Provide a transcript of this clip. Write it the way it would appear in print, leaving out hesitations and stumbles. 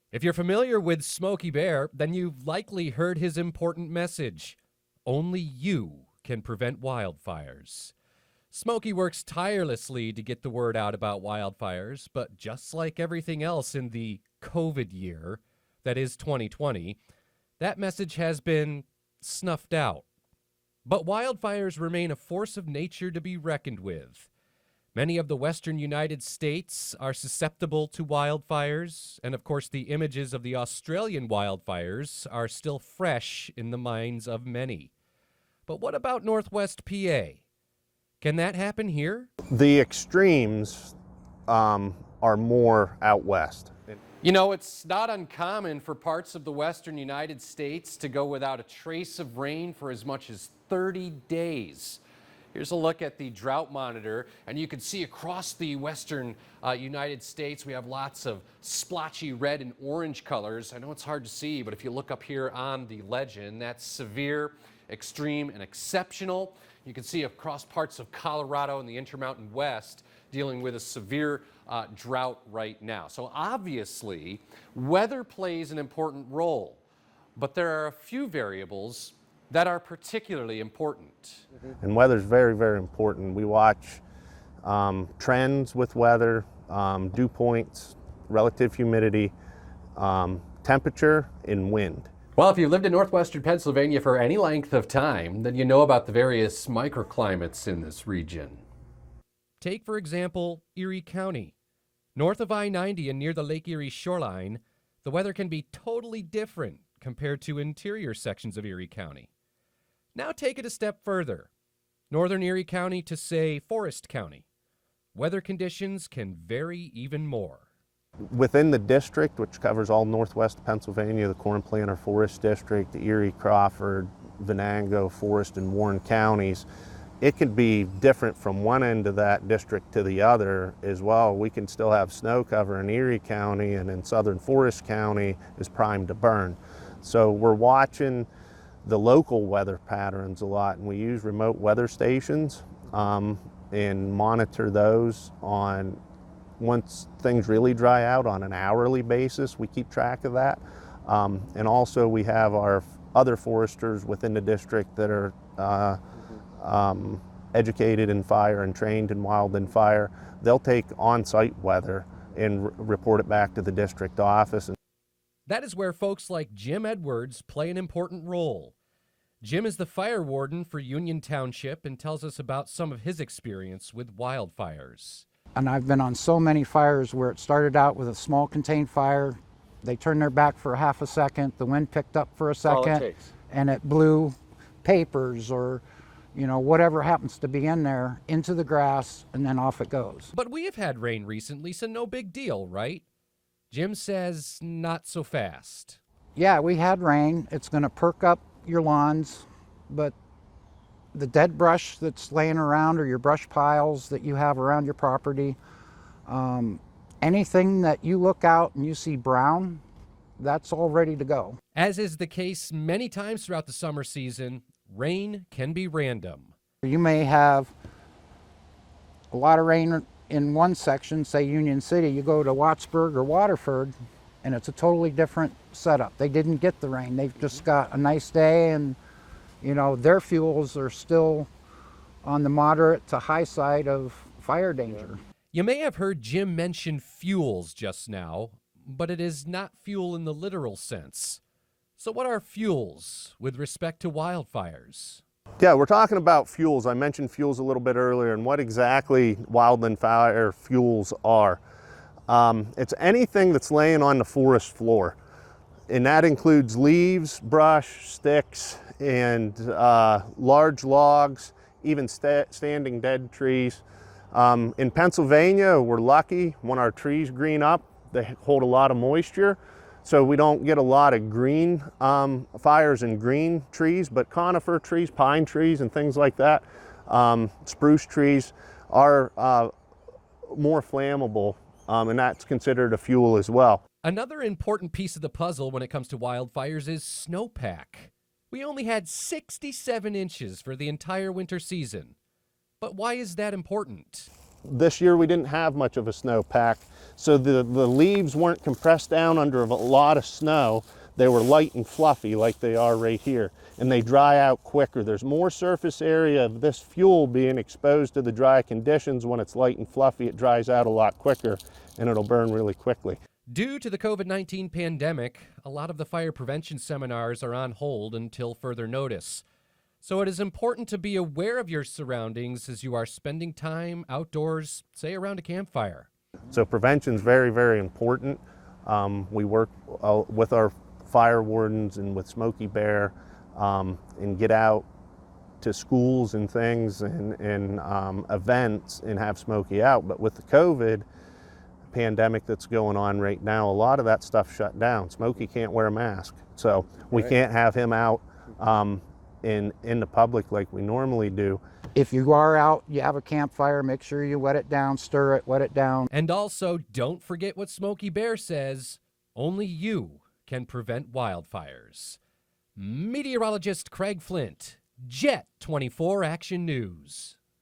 If you're familiar with Smokey Bear, then you've likely heard his important message. Only you can prevent wildfires. Smokey works tirelessly to get the word out about wildfires, but just like everything else in the COVID year, that is 2020, that message has been snuffed out. But wildfires remain a force of nature to be reckoned with. Many of the western United States are susceptible to wildfires, and of course the images of the Australian wildfires are still fresh in the minds of many. But what about Northwest PA? Can that happen here? The extremes are more out west. You know, it's not uncommon for parts of the western United States to go without a trace of rain for as much as 30 days. Here's a look at the drought monitor, and you can see across the western United States we have lots of splotchy red and orange colors. I know it's hard to see, but if you look up here on the legend, that's severe, extreme, and exceptional. You can see across parts of Colorado and the Intermountain West dealing with a severe drought right now. So obviously, weather plays an important role, but there are a few variables that are particularly important. And weather's very, very important. We watch trends with weather, dew points, relative humidity, temperature, and wind. Well, if you've lived in northwestern Pennsylvania for any length of time, then you know about the various microclimates in this region. Take, for example, Erie County. North of I-90 and near the Lake Erie shoreline, the weather can be totally different compared to interior sections of Erie County. Now take it a step further. Northern Erie County to, say, Forest County. Weather conditions can vary even more. Within the district, which covers all northwest Pennsylvania, the Corn Planter Forest District, the Erie, Crawford, Venango, Forest, and Warren counties, it could be different from one end of that district to the other as well. We can still have snow cover in Erie County, and in southern Forest County is primed to burn. So we're watching the local weather patterns a lot, and we use remote weather stations and monitor those on once things really dry out on an hourly basis. We keep track of that, and also we have our other foresters within the district that are educated in fire and trained in wildfire. They'll take on-site weather and report it back to the district office. That is where folks like Jim Edwards play an important role. Jim is the fire warden for Union Township and tells us about some of his experience with wildfires. And I've been on so many fires where it started out with a small contained fire. They turned their back for a half a second, the wind picked up for a second, and it blew papers or whatever happens to be in there into the grass, and then off it goes. But we have had rain recently, so no big deal, right? Jim says not so fast. Yeah, we had rain. It's going to perk up your lawns, but the dead brush that's laying around or your brush piles that you have around your property, anything that you look out and you see brown, that's all ready to go. As is the case many times throughout the summer season, rain can be random. You may have a lot of rain in one section, say Union City. You go to Wattsburg or Waterford, and it's a totally different setup. They didn't get the rain. They've just got a nice day, and their fuels are still on the moderate to high side of fire danger. You may have heard Jim mention fuels just now, but it is not fuel in the literal sense. So what are fuels with respect to wildfires? Yeah, we're talking about fuels. I mentioned fuels a little bit earlier, and what exactly wildfire fuels are. It's anything that's laying on the forest floor, and that includes leaves, brush, sticks, and large logs, even standing dead trees. In Pennsylvania, we're lucky when our trees green up, they hold a lot of moisture, so we don't get a lot of green fires in green trees, but conifer trees, pine trees, and things like that, spruce trees are more flammable, and that's considered a fuel as well. Another important piece of the puzzle when it comes to wildfires is snowpack. We only had 67 inches for the entire winter season. But why is that important? this year we didn't have much of a snowpack, so the leaves weren't compressed down under a lot of snow. They were light and fluffy like they are right here, and they dry out quicker. There's more surface area of this fuel being exposed to the dry conditions. When it's light and fluffy, it dries out a lot quicker and it'll burn really quickly. Due to the COVID-19 pandemic, a lot of the fire prevention seminars are on hold until further notice. So it is important to be aware of your surroundings as you are spending time outdoors, say around a campfire. So prevention is very, very important. We work with our fire wardens and with Smokey Bear and get out to schools and things and events and have Smokey out. But with the COVID pandemic that's going on right now, a lot of that stuff shut down. Smokey can't wear a mask, so we can't have him out in the public like we normally do. If you are out, you have a campfire, make sure you wet it down, stir it, wet it down. And also, don't forget what Smokey Bear says, only you can prevent wildfires. Meteorologist Craig Flint, Jet 24 Action News.